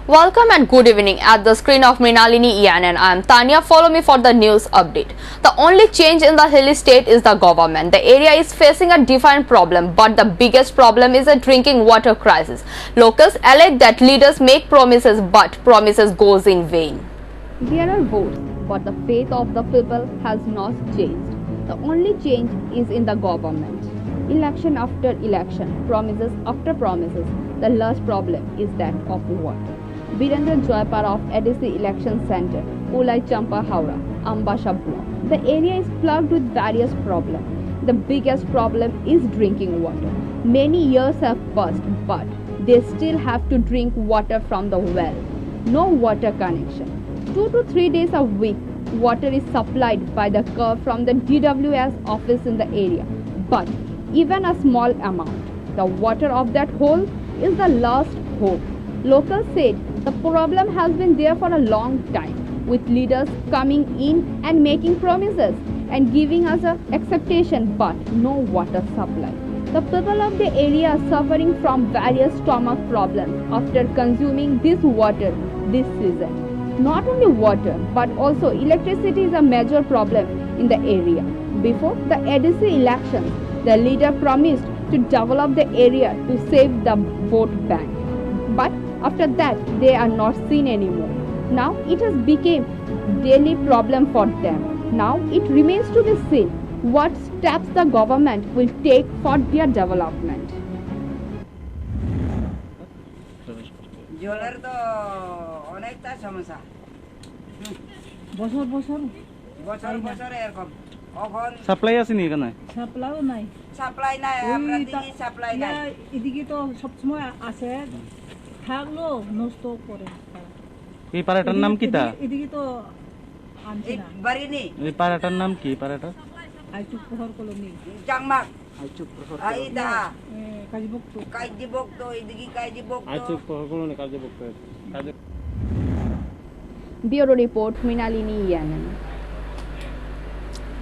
Welcome and good evening. At the screen of Mrinalini ENN, I am Tanya. Follow me for the news update. The only change in the hilly state is the government. The area is facing a defined problem, but the biggest problem is a drinking water crisis. Locals allege that leaders make promises, but promises goes in vain. There are votes, but the faith of the people has not changed. The only change is in the government. Election after election, promises after promises. The last problem is that of water. Virendra Joypar of ADC Election Center, Ulai Champa Haura, Ambasha Block. The area is plagued with various problems. The biggest problem is drinking water. Many years have passed, but they still have to drink water from the well. No water connection. 2 to 3 days a week, water is supplied by the curve from the DWS office in the area. But even a small amount, the water of that hole is the last hope. Locals said the problem has been there for a long time, with leaders coming in and making promises and giving us an acceptation, but no water supply. The people of the area are suffering from various stomach problems after consuming this water this season. Not only water, but also electricity is a major problem in the area. Before the ADC elections, the leader promised to develop the area to save the vote bank. But after that, they are not seen anymore. Now it has become daily problem for them. Now it remains to be seen what steps the government will take for their development. জলের তো অনেকটা সমস্যা বছর বছর বছর বছর এরকম এখন সাপ্লাই আসেনি এখানে সাপ্লাইও নাই সাপ্লাই নাই আমরা দিকে সাপ্লাই নাই এদিকে তো সবসময় আসে থাকলো নষ্ট করে এই পাড়াটার নাম কি তা এদিকে তো আনছে না বাড়িনি এই পাড়াটার নাম কি পাড়াটা আইচুক প্রহর কলোনি জাংমাক আইচুক প্রহর আইদা কাজীবক্ত কাজীবক্ত এদিকে কাজীবক্ত আইচুক প্রহর colony কাজীবক্ত Bureau Report, Mrinalini ENN.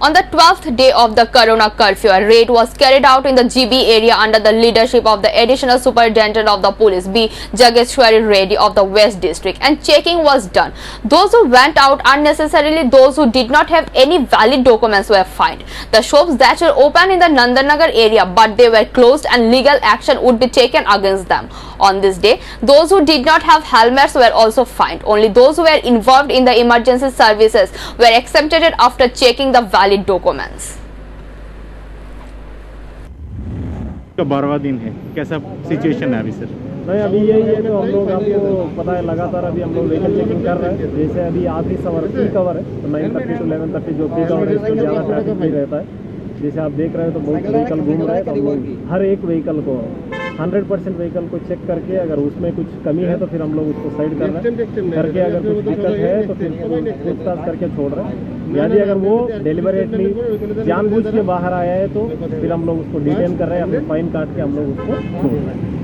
On the 12th day of the Corona curfew, a raid was carried out in the GB area under the leadership of the Additional Superintendent of the Police, B. Jageshwari Reddy of the West District, and checking was done. Those who went out unnecessarily, those who did not have any valid documents were fined. The shops that were open in the Nandanagar area but they were closed and legal action would be taken against them. On this day, those who did not have helmets were also fined. Only those who were involved in the emergency services were exempted after checking the valid documents. 12वां दिन है, कैसा situation है अभी sir? नहीं, अभी यही है कि हम लोग आपको पता है लगातार अभी हम लोग व्हीकल चेकिंग कर रहे हैं। जैसे अभी आखिरी सवार पीक आवर है तो 9:30 to 11:30 जो पीक आवर है इसमें ज़्यादा ट्रैफिक नहीं रहता है। जैसे आप देख रहे हो तो बहुत व्हीकल घूम रहा है, तो हम लोग हर एक व्हीकल को 100% व्हीकल को चेक करके अगर उसमें कुछ कमी है तो फिर हम लोग उसको साइड कर रहे हैं, करके अगर कुछ दिक्कत है तो फिर पूछताछ करके छोड़ रहे हैं। यदि अगर वो डेलिबरेटली जानबूझ के बाहर आया है तो फिर हम लोग उसको डिटेन कर रहे हैं, अपने फाइन काट के हम लोग उसको छोड़ रहे हैं।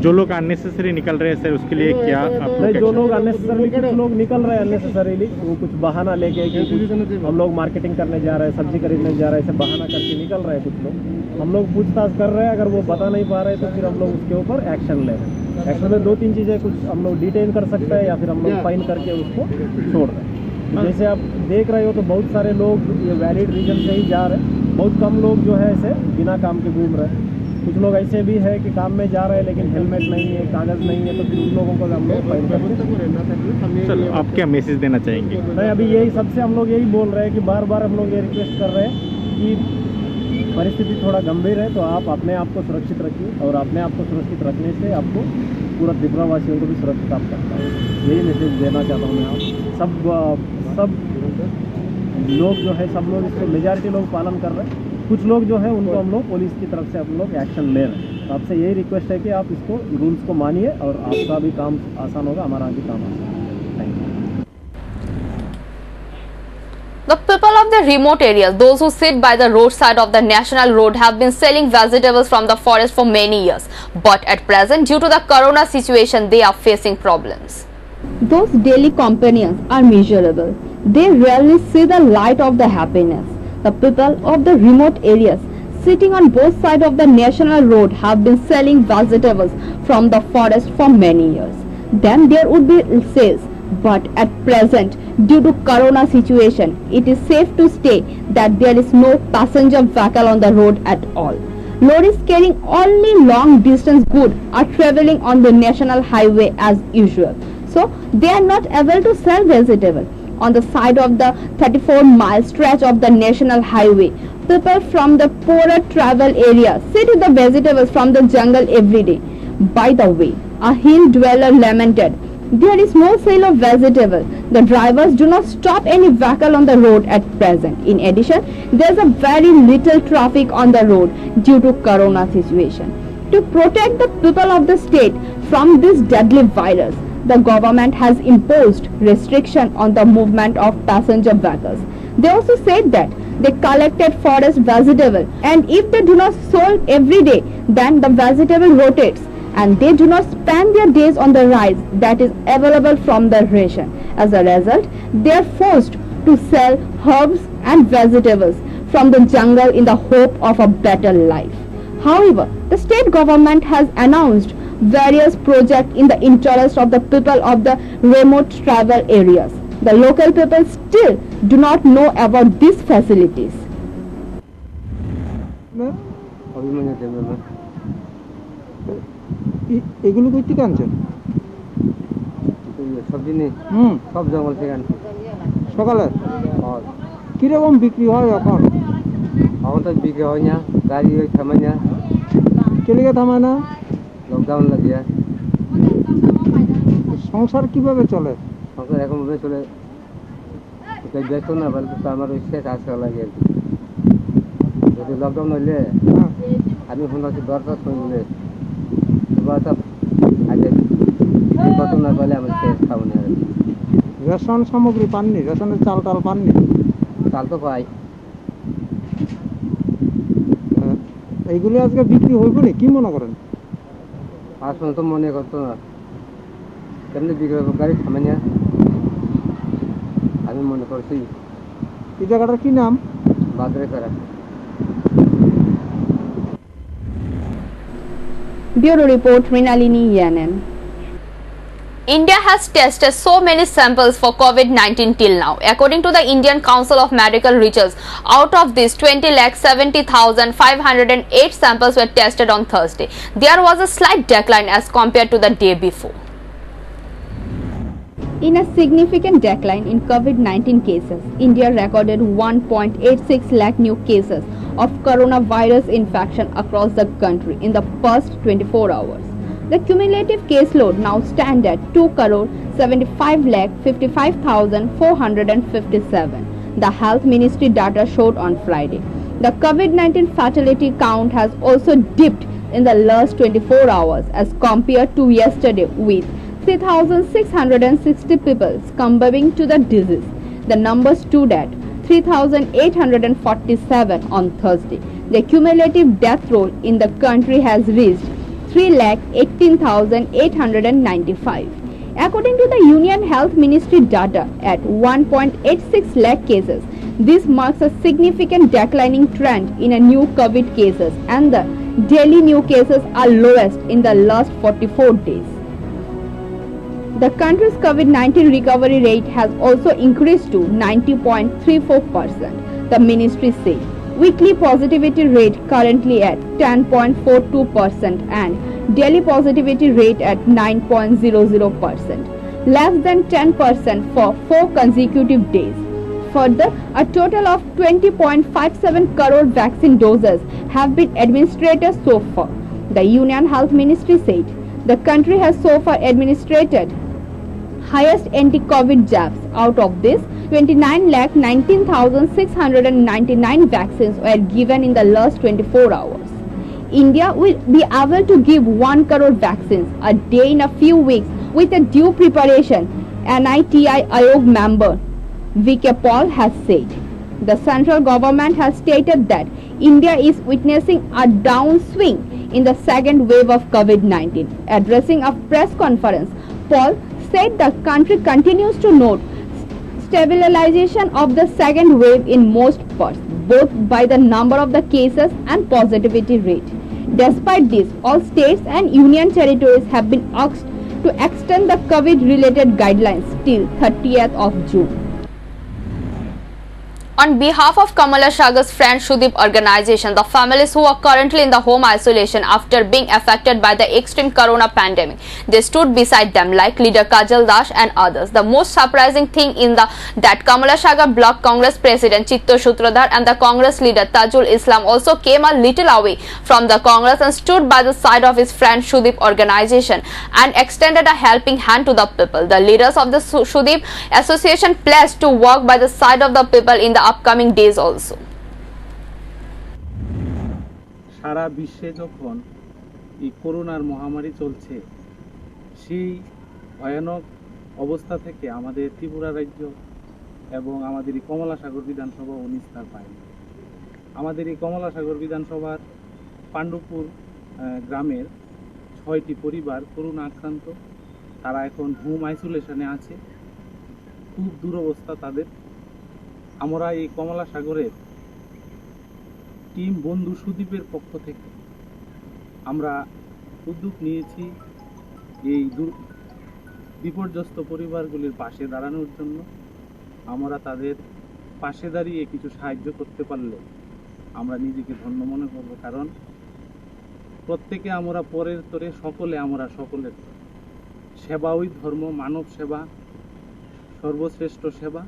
जो लोग अननेसेसरी निकल रहे हैं सर उसके लिए क्या आप नहीं, जो लोग अननेसेसरली कुछ लोग निकल रहे हैं अननेसेसरीली, वो कुछ बहाना लेके कि कुछ हम लोग मार्केटिंग करने जा रहे हैं, सब्जी खरीदने जा रहे हैं, ऐसे बहाना करके निकल रहे हैं कुछ लोग। हम लोग पूछताछ कर रहे हैं, अगर वो बता नहीं पा रहे तो फिर हम लोग उसके ऊपर एक्शन ले रहे हैं। एक्शन में 2-3 चीज़ें कुछ हम लोग डिटेन कर सकते हैं या फिर हम लोग फाइन करके उसको छोड़ रहे हैं। जैसे आप देख रहे हो तो बहुत सारे लोग ये वैलिड रीजन से ही जा रहे हैं, बहुत कम लोग जो है ऐसे बिना काम के घूम रहे हैं। कुछ लोग ऐसे भी है कि काम में जा रहे हैं लेकिन हेलमेट नहीं है, कागज़ नहीं है, तो फिर उन लोगों को हम लोग फाइन करते हैं। सर आप क्या मैसेज देना चाहेंगे? नहीं, अभी यही सबसे हम लोग यही बोल रहे हैं कि बार बार हम लोग ये रिक्वेस्ट कर रहे हैं कि परिस्थिति थोड़ा गंभीर है तो आप अपने आप को सुरक्षित रखिए, और अपने आप को सुरक्षित रखने से आपको पूरा त्रिपुरा वासियों को भी सुरक्षित आप करता है। यही मैसेज देना चाहता हूँ मैं। आप सब लोग जो है, सब लोग इसको मेजॉरिटी लोग पालन कर रहे हैं, कुछ लोग जो है उनको हम लोग पुलिस की तरफ से हम लोग एक्शन ले रहे हैं। तो आपसे यही रिक्वेस्ट है कि आप इसको रूल्स को मानिए और आपका भी काम आसान होगा, हमारा भी काम आसान होगा। Thank you. The people of the remote areas, those who sit by the roadside of the national road, have been selling vegetables from the forest for many years. But at present, due to the corona situation, they are facing problems. Those daily companions are miserable. They rarely see the light of the happiness. The people of the remote areas sitting on both sides of the national road have been selling vegetables from the forest for many years. then there would be sales. But at present, due to corona situation, it is safe to say that there is no passenger vehicle on the road at all. Lorries carrying only long distance goods are traveling on the national highway as usual. So they are not able to sell vegetables. On the side of the 34-mile stretch of the national highway, people from the poorer travel area sit with the vegetables from the jungle every day. By the way, a hill dweller lamented, there is no sale of vegetables. The drivers do not stop any vehicle on the road at present. In addition, there is a very little traffic on the road due to corona situation. To protect the people of the state from this deadly virus, the government has imposed restriction on the movement of passenger vehicles. They also said that they collected forest vegetable, and if they do not sold every day, then the vegetable rotates and they do not spend their days on the rice that is available from the ration. As a result, they are forced to sell herbs and vegetables from the jungle in the hope of a better life. However, the state government has announced various projects in the interest of the people of the remote travel areas. The local people still do not know about these facilities. এগুলো কই থেকে আনছেন? সবজি নেই, সব জঙ্গল থেকে আনছি। সকালে কিরকম বিক্রি হয় এখন? এখন তো বিক্রি হয় না, গাড়ি ওই থামায় না। কেলিকে থামায় না? লকডাউন লাগিয়া। সংসার কিভাবে চলে? সংসার এখন ভাবে চলে, ব্যস্ত না বলতে তো আমার ওই শেষ আসা লাগে আর কি। যদি লকডাউন হইলে আমি শুনছি দরকার শুনলে না বলে আমি শেষ খাবো না। রেশন সামগ্রী পাননি? রেশনের চাল টাল পাননি? চাল তো পাই। এইগুলো আজকে বিক্রি হইব না কি মনে করেন? আজ পর্যন্ত মনে করতো না কেমনি বিক্রি হবে, গাড়ি থামে না আমি মনে করছি। এই জায়গাটার কি নাম? বাদরেপাড়া। Bureau Report, Mrinalini Yanen. India has tested so many samples for COVID-19 till now. According to the Indian Council of Medical Research, out of these 20,70,508 samples were tested on Thursday. There was a slight decline as compared to the day before. In a significant decline in COVID-19 cases, India recorded 1.86 lakh new cases of coronavirus infection across the country in the past 24 hours. The cumulative caseload now stands at 2,75,55,457. The Health Ministry data showed on Friday. The COVID-19 fatality count has also dipped in the last 24 hours as compared to yesterday, with 3,660 people succumbing to the disease. The number stood at 3,847 on Thursday. The cumulative death toll in the country has reached 3,18,895. According to the Union Health Ministry data, at 1.86 lakh cases, this marks a significant declining trend in a new COVID cases, and the daily new cases are lowest in the last 44 days. The country's COVID-19 recovery rate has also increased to 90.34%, the ministry said. Weekly positivity rate currently at 10.42% and daily positivity rate at 9.00%, less than 10% for 4 consecutive days. Further, a total of 20.57 crore vaccine doses have been administered so far. The Union Health Ministry said the country has so far administered highest anti-COVID jabs. Out of this, 29,19,699 vaccines were given in the last 24 hours. India will be able to give 1 crore vaccines a day in a few weeks with a due preparation, NITI Aayog member VK Paul has said. The central government has stated that India is witnessing a downswing in the second wave of COVID-19. Addressing a press conference, Paul said the country continues to note stabilization of the second wave in most parts, both by the number of the cases and positivity rate. Despite this, all states and union territories have been asked to extend the COVID-related guidelines till 30th of June. On behalf of Kamala Shagar's Friend Shudip organization, the families who are currently in the home isolation after being affected by the extreme corona pandemic, they stood beside them like leader Kajal Dash and others. The most surprising thing in that Kamala Shagar Block Congress President Chitto Sutradhar and the Congress leader Tajul Islam also came a little away from the Congress and stood by the side of his Friend Shudip organization and extended a helping hand to the people. The leaders of the Shudip Association pledged to work by the side of the people in the upcoming days also. সারা বিশ্বে যখন এই করোনার মহামারী চলছে, সেই ভয়ানক অবস্থা থেকে আমাদের ত্রিপুরা রাজ্য এবং আমাদের এই কমলাসাগর বিধানসভা নিস্তার পায়নি। আমাদের এই কমলাসাগর বিধানসভার পাণ্ডুপুর গ্রামের 6টি পরিবার করোনা আক্রান্ত। তারা এখন হোম আইসোলেশনে আছে, খুব দুরবস্থা তাদের। আমরা এই কমলাসাগরের টিম বন্ধু সুদীপের পক্ষ থেকে আমরা উদ্যোগ নিয়েছি এই বিপর্যস্ত পরিবারগুলির পাশে দাঁড়ানোর জন্য। আমরা তাদের পাশে দাঁড়িয়ে কিছু সাহায্য করতে পারলে আমরা নিজেকে ধন্য মনে করব, কারণ প্রত্যেকে আমরা পরের তরে, সকলে আমরা সকলের। সেবা ওই ধর্ম, মানব সেবা সর্বশ্রেষ্ঠ সেবা।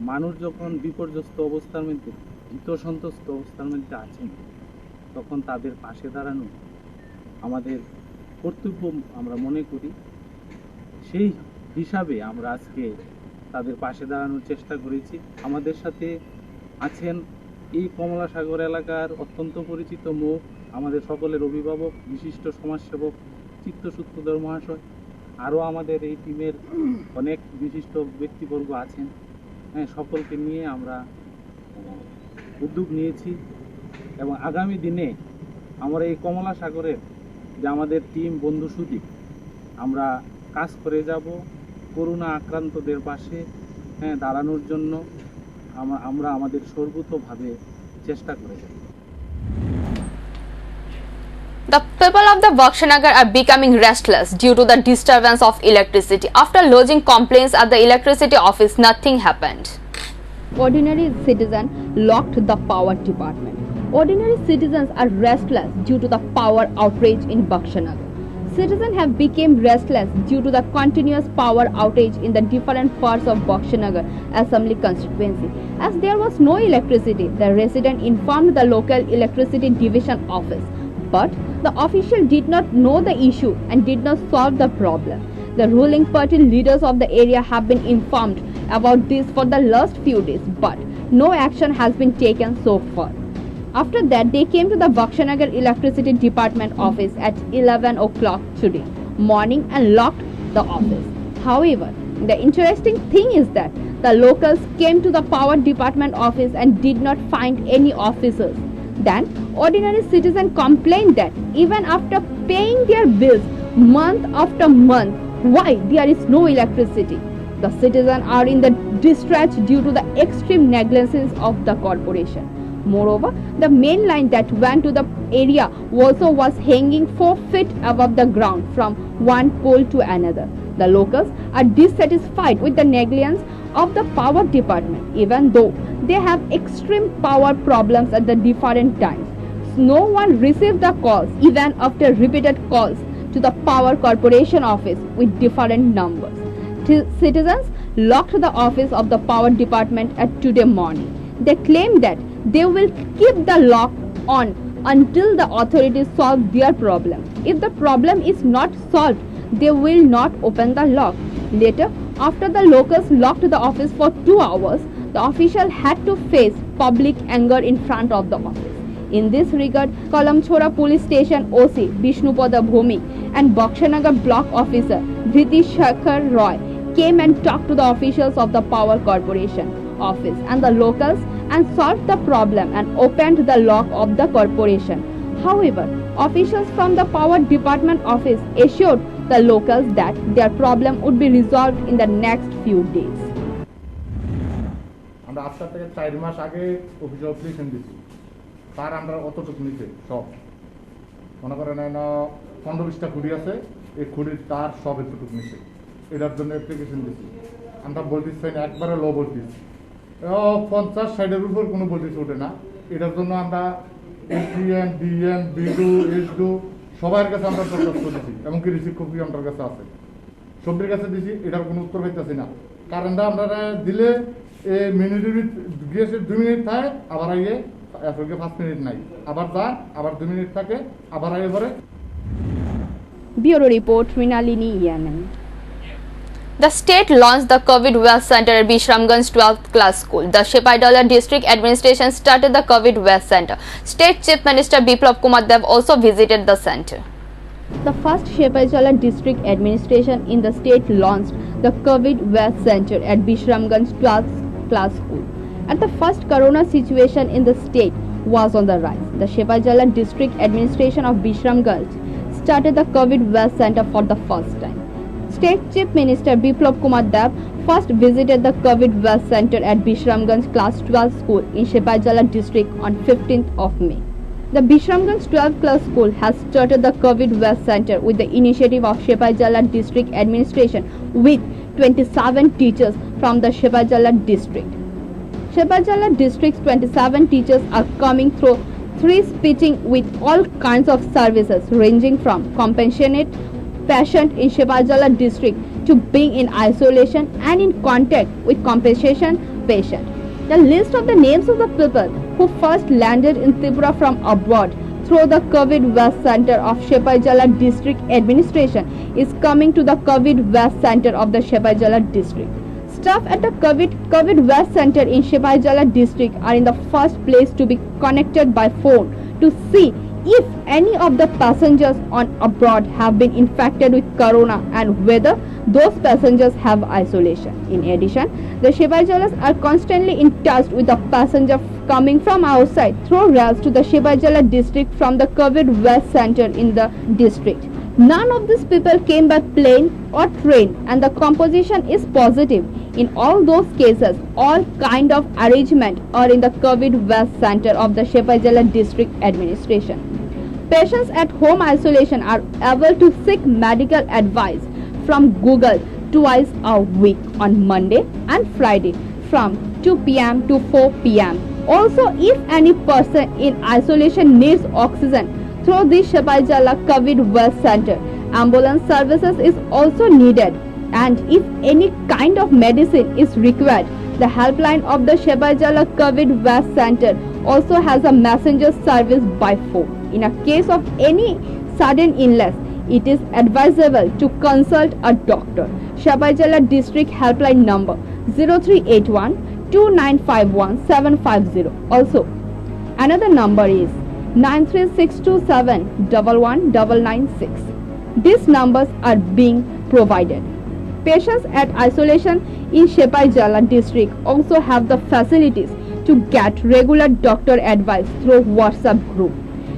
মানুষ যখন বিপর্যস্ত অবস্থার মধ্যে, ভীত সন্ত্রস্ত অবস্থার মধ্যে আছেন, তখন তাদের পাশে দাঁড়ানো আমাদের কর্তব্য আমরা মনে করি। সেই হিসাবে আমরা আজকে তাদের পাশে দাঁড়ানোর চেষ্টা করেছি। আমাদের সাথে আছেন এই কমলাসাগর এলাকার অত্যন্ত পরিচিত মুখ, আমাদের সকলের অভিভাবক, বিশিষ্ট সমাজসেবক চিত্ত সূত্রধর মহাশয়। আরও আমাদের এই টিমের অনেক বিশিষ্ট ব্যক্তিবর্গ আছেন। হ্যাঁ, সকলকে নিয়ে আমরা উদ্যোগ নিয়েছি এবং আগামী দিনে আমরা এই কমলাসাগরের যে আমাদের টিম বন্ধু সুদীপ, আমরা কাজ করে যাব করোনা আক্রান্তদের পাশে দাঁড়ানোর জন্য। আমরা আমাদের সর্বোতভাবে চেষ্টা করে যাব। The people of the Bakshanagar are becoming restless due to the disturbance of electricity. After lodging complaints at the electricity office, nothing happened. Ordinary citizens locked the power department. Ordinary citizens are restless due to the power outrage in Bakshanagar. Citizens have become restless due to the continuous power outage in the different parts of Bakshanagar Assembly constituency. As there was no electricity, the resident informed the local electricity division office. But the official did not know the issue and did not solve the problem. The ruling party leaders of the area have been informed about this for the last few days, but no action has been taken so far. After that, they came to the Bakshanagar Electricity Department office at 11 o'clock today morning and locked the office. However, the interesting thing is that the locals came to the power department office and did not find any officers. Then, ordinary citizens complained that even after paying their bills month after month, why there is no electricity. The citizens are in the distress due to the extreme negligence of the corporation. Moreover, the main line that went to the area also was hanging 4 feet above the ground from one pole to another. The locals are dissatisfied with the negligence of the power department, even though they have extreme power problems at the different times. No one received the calls even after repeated calls to the power corporation office with different numbers. Citizens locked the office of the power department at today morning. They claim that they will keep the lock on until the authorities solve their problem. If the problem is not solved, they will not open the lock. Later, after the locals locked the office for 2 hours, the official had to face public anger in front of the office. In this regard, Kalamchora Police Station OC Vishnupada Bhumi and Bakshanagar Block Officer Dhriti Shakhar Roy came and talked to the officials of the Power Corporation office and the locals and solved the problem and opened the lock of the corporation. However, officials from the Power Department office assured the locals that their problem would be resolved in the next few days. আমরা আজকে থেকে 4 মাস আগে অফিসে application দিয়েছি, তার আমরা অতটুকু নিতে সব মনে করেন 15-20টা কুড়ি আছে, এই খুঁড়ির তার সব এতটুকু মিশে এটার জন্য অ্যাপ্লিকেশন দিচ্ছি আমরা বলতেছি চাই না একবারে লো বলতেছি 50-60 উপর কোনো বলতেছি ওঠে না এটার জন্য আমরা এসডিএম ডিএম বিডু এসডু সবার কাছে আমরা দরখাস্ত করেছি এমনকি রিসিভ কপি আমার কাছে আছে সবটির কাছে দিছি এটার কোনো উত্তর পাইতেছি না কারেন্টটা আমরা দিলে এই মিনিটের গিয়েছে 2 মিনিট থাকে আবার আইয়ে এরপরে 5 মিনিট নাই আবার যায় আবার 2 মিনিট থাকে আবার আইয়ে পরে Bureau Report, Rinalini Yanan. The state launched the COVID Wealth Center at Bishramganj 12th class school. The Shepaidala district administration started the COVID Wealth Center. State Chief Minister Biplab Kumar Dev also visited the center. The first Shepaidala district administration in the state launched the COVID Wealth Center at Bishramganj 12th class school. And the first corona situation in the state was on the rise. The Shepaidala district administration of Bishramganj started the COVID Wealth Center for the first time. State Chief Minister Biplab Kumar Dev first visited the COVID Wealth Center at Bishramganj Class 12 School in Shepaidala district on 15th of May. The Bishramganj 12th Class School has started the COVID Wealth Center with the initiative of Shepaidala district administration with 27 teachers from the Shepaidala district. Shepaidala district's 27 teachers are coming through 3 speaking with all kinds of services ranging from compassionate patient in Shepaidala district to being in isolation and in contact with compassion patient. The list of the names of the people who first landed in Tripura from abroad through the COVID Wealth Center of Shepaidala district administration is coming to the COVID Wealth Center of the Shepaidala district. Staff at the COVID Wealth Center in Shepaidala district are in the first place to be connected by phone to see if any of the passengers on abroad have been infected with corona and whether those passengers have isolation. In addition, the Shepaidalas are constantly in touch with the passenger coming from outside through rails to the Shepaidala district from the COVID Wealth Center in the district. None of these people came by plane or train and the composition is positive. In all those cases, all kind of arrangement are in the COVID Wealth Center of the Shepaidala district administration. Patients at home isolation are able to seek medical advice from Google twice a week on Monday and Friday from 2 p.m. to 4 p.m. Also, if any person in isolation needs oxygen through the Shepaidala COVID Wealth Center, ambulance services is also needed. And if any kind of medicine is required, the helpline of the Shepaidala COVID Wealth Center also has a messenger service by phone. In a case of any sudden illness, it is advisable to consult a doctor. Shepaidala district helpline number 0381 2951 750. Also, another number is 93627 11996. These numbers are being provided. Patients at isolation in Shepaidala district also have the facilities to get regular doctor advice through WhatsApp group.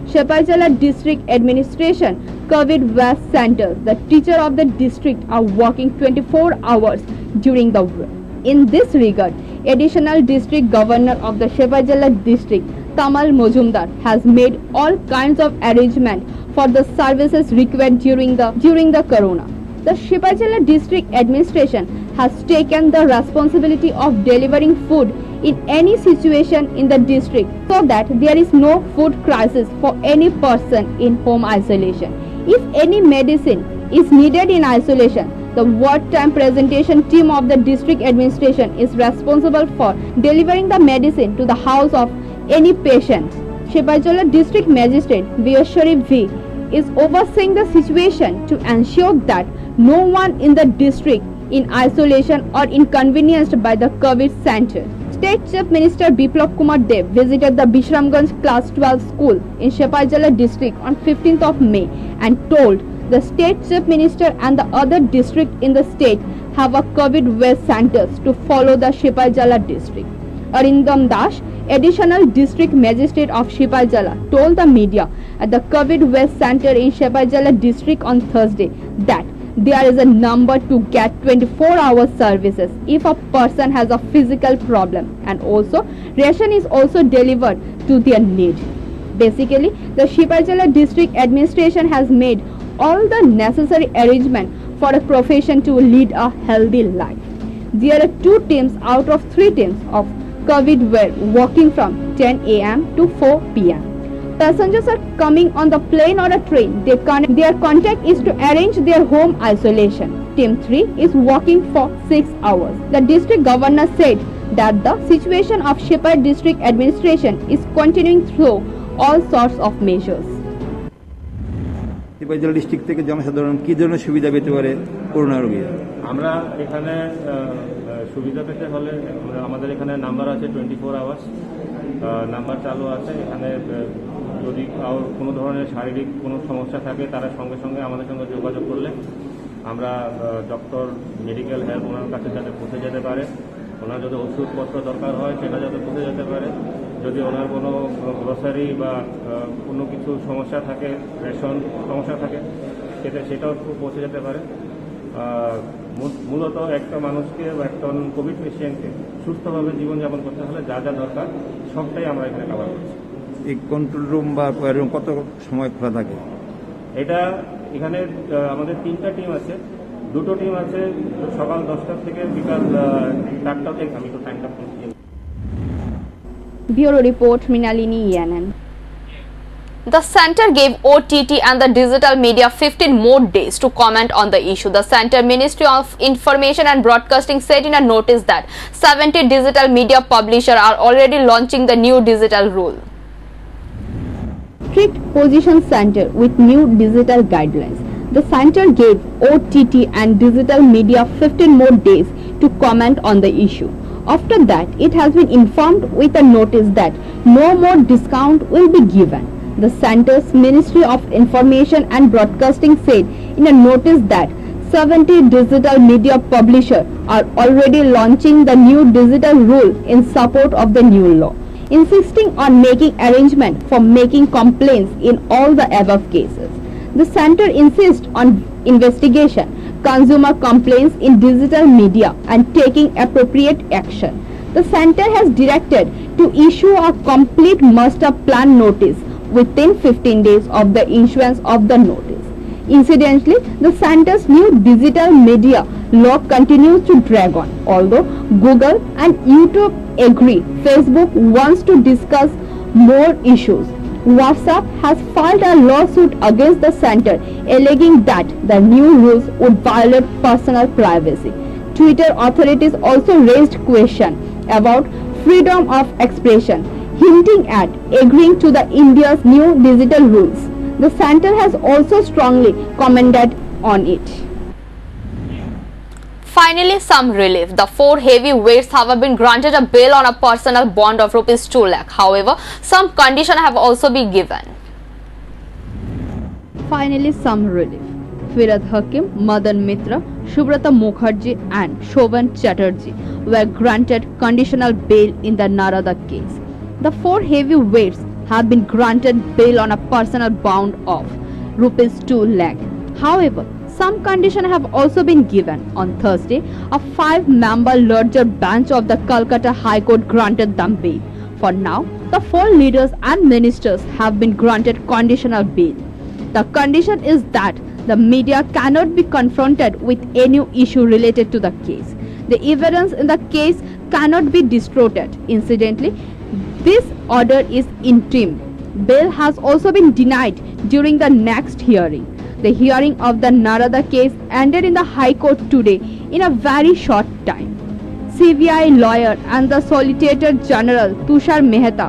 Shepaidala district administration COVID Wealth Center, the teacher of the district are working 24 hours during the week. In this regard, additional district governor of the Shepaidala district, Tamal Mojumdar, has made all kinds of arrangement for the services required during the corona. The Shepaidala district administration has taken the responsibility of delivering food in any situation in the district so that there is no food crisis for any person in home isolation. If any medicine is needed in isolation, the wartime presentation team of the district administration is responsible for delivering the medicine to the house of any patient. Shepaidala district magistrate Vyashari V is overseeing the situation to ensure that no one in the district in isolation or inconvenienced by the COVID center. State Chief Minister Biplab Kumar Dev visited the Bishramganj Class 12 school in Shepaidala district on 15th of May and told the State Chief Minister and the other district in the state have a COVID Wealth centers to follow the Shepaidala district. Arindam Dash, additional district magistrate of Shepaidala, told the media at the COVID Wealth Center in Shepaidala district on Thursday that there is a number to get 24-hour services if a person has a physical problem, and also ration is also delivered to their need. Basically, the Shepaidala district administration has made all the necessary arrangement for a profession to lead a healthy life. There are 2 teams out of 3 teams of COVID were working from 10 a.m. to 4 p.m. Passengers are coming on the plane or a train. Their contact is to arrange their home isolation. Team 3 is working for 6 hours. The district governor said that the situation of Shepherd district administration is continuing through all sorts of measures. Sepahijala district থেকে জনসাধারণ কি ধরনের সুবিধা পেতে পারে corona রোগীরা? আমরা এখানে সুবিধা পেতে হলে আমাদের এখানে নাম্বার আছে 24 আওয়ার্স নাম্বার চালু আছে। এখানে যদি কোনো ধরনের শারীরিক কোনো সমস্যা থাকে তারা সঙ্গে সঙ্গে আমাদের সঙ্গে যোগাযোগ করলে আমরা ডক্টর মেডিকেল হেল্প ওনার কাছে যাতে পৌঁছে যেতে পারে। ওনার যদি ওষুধপত্র দরকার হয় সেটা যাতে পৌঁছে যেতে পারে। যদি ওনার কোনো গ্রোসারি বা কোনো কিছু সমস্যা থাকে, রেশন সমস্যা থাকে, সেটাও পৌঁছে যেতে পারে। মূলত একটা মানুষকে বা একজন কোভিড পেশেন্টকে সুস্থভাবে জীবনযাপন করতে হলে যা যা দরকার সবটাই আমরা এখানে কভার করছি। এই কন্ট্রোল রুম বা রুম কত সময় খোলা থাকে? এটা এখানে আমাদের 3টা টিম আছে। 2টো টিম আছে সকাল 10টা থেকে বিকাল 4টা থেকে। আমি তো টাইমটা বলছি। Bureau Report, Mrinalini ENN. The center gave OTT and the digital media 15 more days to comment on the issue. The Center Ministry of Information and Broadcasting said in a notice that 70 digital media publishers are already launching the new digital rule. Strict Position Center with new digital guidelines. The center gave OTT and digital media 15 more days to comment on the issue. After that, it has been informed with a notice that no more discount will be given. The center's Ministry of Information and Broadcasting said in a notice that 70 digital media publishers are already launching the new digital rule in support of the new law, insisting on making arrangement for making complaints in all the above cases. The center insists on investigation consumer complaints in digital media and taking appropriate action. The center has directed to issue a complete master plan notice within 15 days of the issuance of the notice. Incidentally, the center's new digital media law continues to drag on. Although Google and YouTube agree, Facebook wants to discuss more issues. WhatsApp has filed a lawsuit against the center, alleging that the new rules would violate personal privacy. Twitter authorities also raised questions about freedom of expression, hinting at agreeing to the India's new digital rules. The center has also strongly commented on it. Finally, some relief. The 4 heavyweights have been granted a bail on a personal bond of ₹2 lakh. However, some conditions have also been given. Finally, some relief. Firad Hakim, Madan Mitra, Shubrata Mukherjee and Shovan Chatterjee were granted conditional bail in the Narada case. The 4 heavyweights have been granted bail on a personal bond of ₹2 lakh. However, some conditions have also been given. On Thursday, a 5-member larger bench of the Calcutta High Court granted them bail. For now, the 4 leaders and ministers have been granted conditional bail. The condition is that the media cannot be confronted with any issue related to the case. The evidence in the case cannot be distorted. Incidentally, this order is interim. Bail has also been denied during the next hearing. The hearing of the Narada case ended in the High Court today in a very short time. CBI lawyer and the Solicitor General Tushar Mehta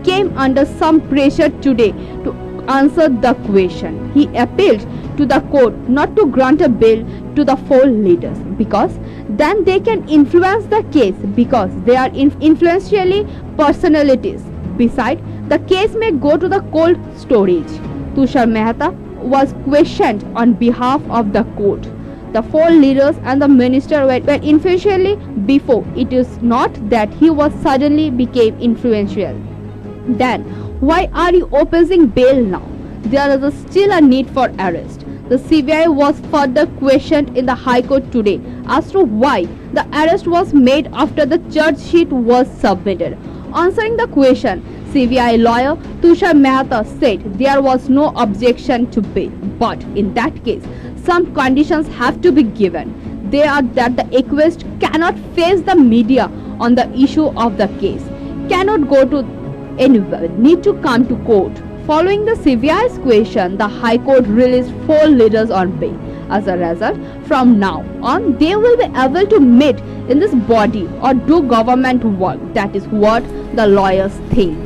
came under some pressure today to answer the question. He appealed to the court not to grant a bail to the 4 leaders because then they can influence the case because they are influentially personalities. Besides, the case may go to the cold storage. Tushar Mehta was questioned on behalf of the court. The 4 leaders and the minister were influential before. It is not that he was suddenly became influential. Then, why are you opposing bail now? There is still a need for arrest. The CBI was further questioned in the High Court today as to why the arrest was made after the charge sheet was submitted. Answering the question, CBI lawyer Tushar Mehta said there was no objection to bail, but in that case, some conditions have to be given. They are that the accused cannot face the media on the issue of the case, cannot go to anywhere, need to come to court. Following the CBI's question, the High Court released 4 leaders on bail. As a result, from now on, they will be able to meet in this body or do government work. That is what the lawyers think.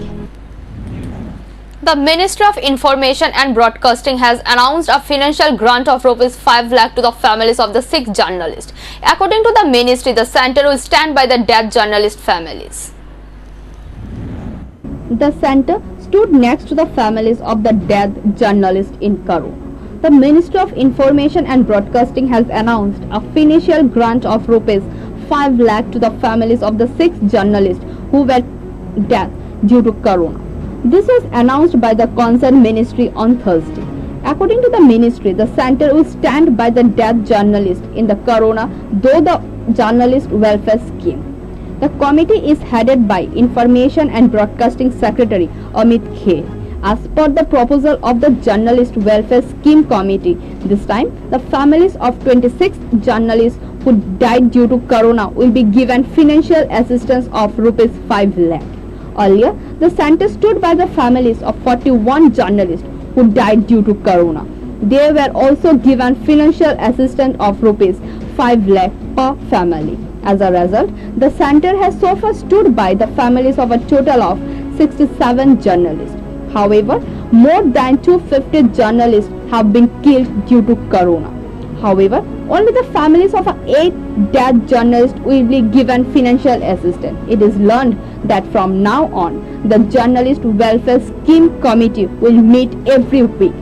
The Ministry of Information and Broadcasting has announced a financial grant of Rs 5 lakh to the families of the 6 journalists. According to the ministry, the center will stand by the dead journalist families. The center stood next to the families of the dead journalists in Karur. The Ministry of Information and Broadcasting has announced a financial grant of Rs 5 lakh to the families of the 6 journalists who were dead due to corona. This was announced by the concerned ministry on Thursday. According to the ministry, the center will stand by the dead journalists in the corona though the journalist welfare scheme. The committee is headed by Information and Broadcasting Secretary Amit Kher. As per the proposal of the Journalist Welfare Scheme Committee, this time the families of 26 journalists who died due to corona will be given financial assistance of Rs 5 lakh. Earlier, the center stood by the families of 41 journalists who died due to corona. They were also given financial assistance of Rs 5 lakh per family. As a result, the center has so far stood by the families of a total of 67 journalists. However, more than 250 journalists have been killed due to corona. However, only the families of 8 dead journalists will be given financial assistance. It is learned that from now on, the Journalist Welfare Scheme Committee will meet every week.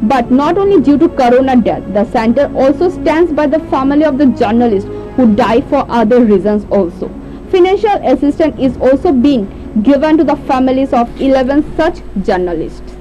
But not only due to corona death, the center also stands by the family of the journalists who die for other reasons also. Financial assistance is also being given to the families of 11 such journalists.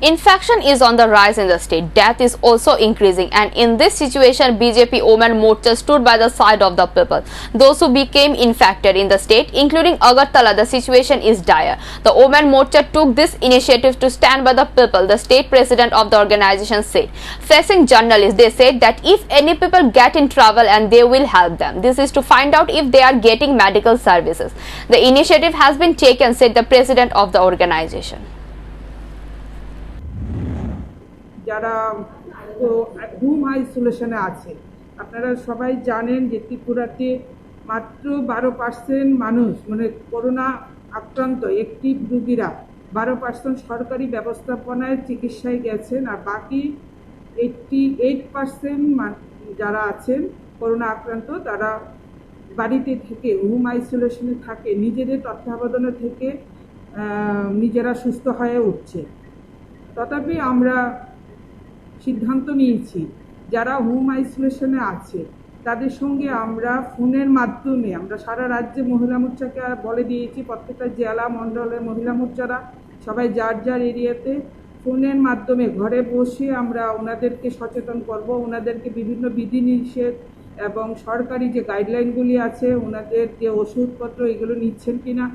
Infection is on the rise in the state. Death is also increasing, and in this situation, BJP Women Morcha stood by the side of the people. Those who became infected in the state, including Agartala, the situation is dire. The Women Morcha took this initiative to stand by the people, the state president of the organization said. Facing journalists, they said that if any people get in trouble and they will help them. This is to find out if they are getting medical services. The initiative has been taken, said the president of the organization. যারা home আইসোলেশনে আছে আপনারা সবাই জানেন যে ত্রিপুরাতে মাত্র 12% মানুষ মানে করোনা আক্রান্ত অ্যাক্টিভ রোগীরা 12% সরকারি ব্যবস্থাপনায় চিকিৎসায় গেছেন আর বাকি 88% যারা আছেন করোনা আক্রান্ত তারা বাড়িতে থেকে হোম আইসোলেশনে থাকে নিজেদের তত্ত্বাবধানে থেকে নিজেরা সুস্থ হয়ে উঠছে তথাপি আমরা সিদ্ধান্ত নিয়েছি যারা হোম আইসোলেশনে আছে তাদের সঙ্গে আমরা ফোনের মাধ্যমে আমরা সারা রাজ্যে মহিলা মোর্চাকে বলে দিয়েছি প্রত্যেকটা জেলা মণ্ডলের মহিলা মোর্চারা সবাই যার যার এরিয়াতে ফোনের মাধ্যমে ঘরে বসে আমরা ওনাদেরকে সচেতন করব ওনাদেরকে বিভিন্ন বিধিনিষেধ এবং সরকারি যে গাইডলাইনগুলি আছে ওনাদের যে ওষুধপত্র এগুলো নিচ্ছেন কিনা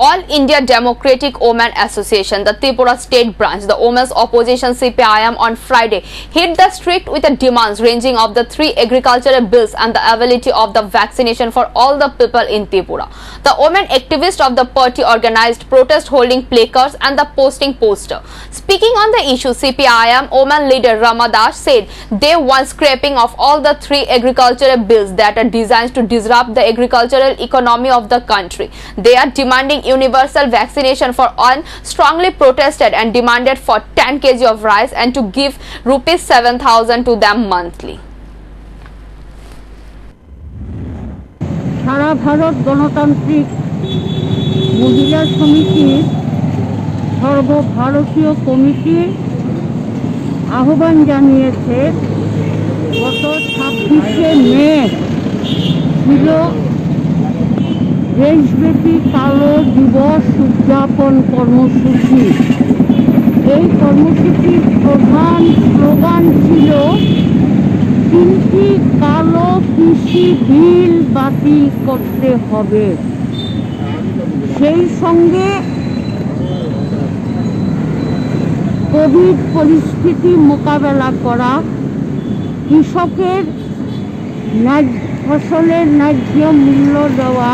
All India Democratic Women Association, the Tripura State Branch, the Women's Opposition CPIM on Friday hit the street with the demands ranging of the 3 agricultural bills and the availability of the vaccination for all the people in Tripura. The women activists of the party organized protest holding placards and the posting poster. Speaking on the issue, CPIM women leader Ramadas said they want scrapping of all the 3 agricultural bills that are designed to disrupt the agricultural economy of the country. They are demanding universal vaccination for all, strongly protested and demanded for 10 kg of rice and to give rupees 7,000 to them monthly. সারা ভারত গণতান্ত্রিক মহিলা সমিতির সর্বভারতীয় committee আহ্বান জানিয়েছে গত 26শে মে ছিল দেশব্যাপী কালো দিবস উদযাপন কর্মসূচি এই কর্মসূচির প্রধান স্লোগান ছিল 3টি কালো কৃষি বিল বাতিল করতে হবে। সেই সঙ্গে কোভিড পরিস্থিতি মোকাবেলা করা, কৃষকের ফসলের ন্যায্য মূল্য দেওয়া,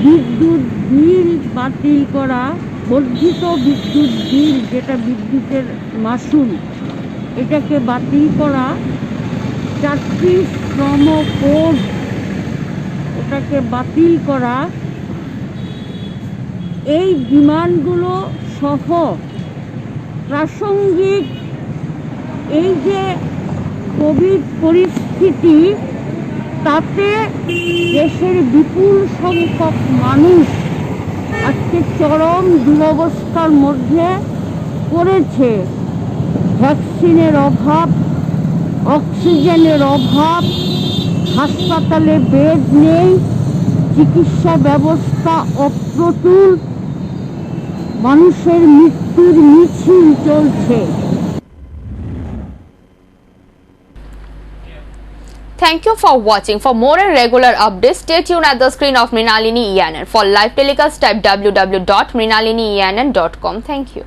বিদ্যুৎ বিল বাতিল করা, বর্ধিত বিদ্যুৎ বিল যেটা বিদ্যুতের মাসুল এটাকে বাতিল করা, 4টি শ্রম কোড এটাকে বাতিল করা, এই ডিমান্ডগুলো সহ প্রাসঙ্গিক এই যে কোভিড পরিস্থিতি তাতে দেশের বিপুল সংখ্যক মানুষ আজকে চরম দুরবস্থার মধ্যে পড়েছে। ভ্যাকসিনের অভাব, অক্সিজেনের অভাব, হাসপাতালে বেড নেই, চিকিৎসা ব্যবস্থা অপ্রতুল, মানুষের মৃত্যুর মিছিল চলছে। Thank you for watching. For more and regular updates, stay tuned at the screen of Mrinalini ENN. For live telecast, type www.mrinalinienn.com. Thank you.